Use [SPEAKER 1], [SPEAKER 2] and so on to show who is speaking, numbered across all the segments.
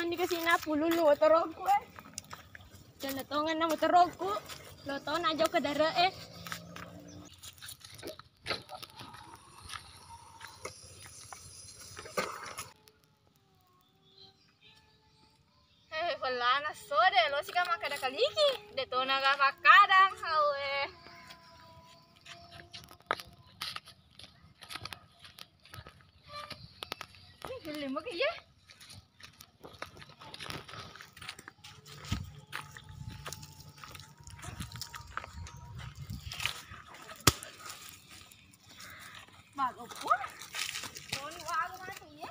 [SPEAKER 1] ni kasi na pululo torog ko eh. Diyan natongan na mo torog ko. Loto na jaw kadara eh. Wala na sode, lo sika makada kaliki. Deto nagakakadang hawe. Hili mo kaya? Bago po. Kung wago na siya.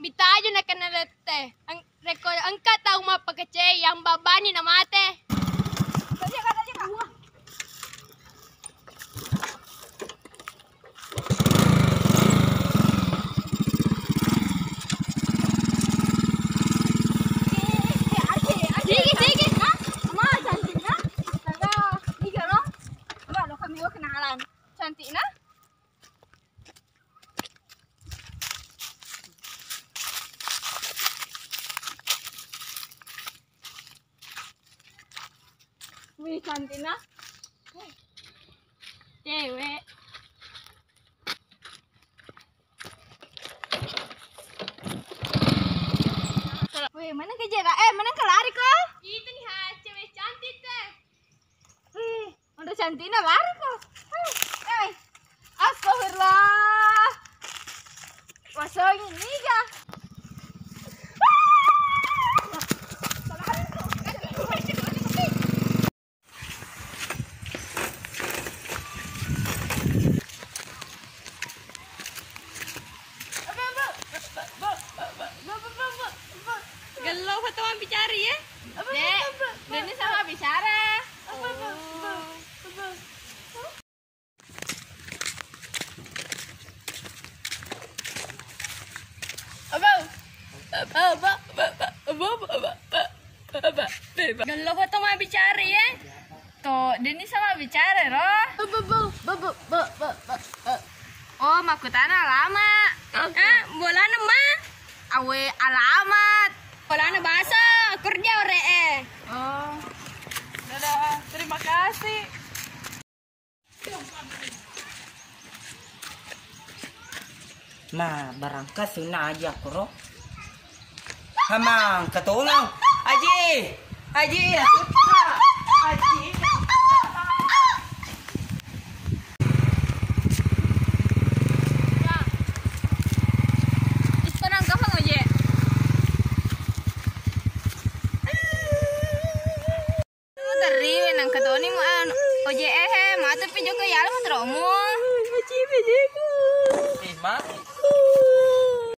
[SPEAKER 1] Bitayo na kanalete. Ang record ang kataw mapagkachay ang babani na mate. Kasi ka. Sige na. Ama, cantik na. Taga, tiga no. Ama, lo kami kenalan. Cantik na. Wih, cantik na. Cewek. Wih, mana kejar? Mana kelari kok? Itu nih, cewek cantik deh. Wih, udah cantik na lari kok. Astagfirullah. Masuk ini ya. Galau pa teman bicara ya? Dek, ini sama bicara. Galau pa teman bicara ya? Tuh, Deni sama bicara roh. Oh, makutana lama. Bola nama? Awe alamat. Bola na bahasa kerja ore eh. Oh. Dadah, terima kasih.
[SPEAKER 2] Nah, barangkas suna aja kuro. Hamang, ketolong. Aji,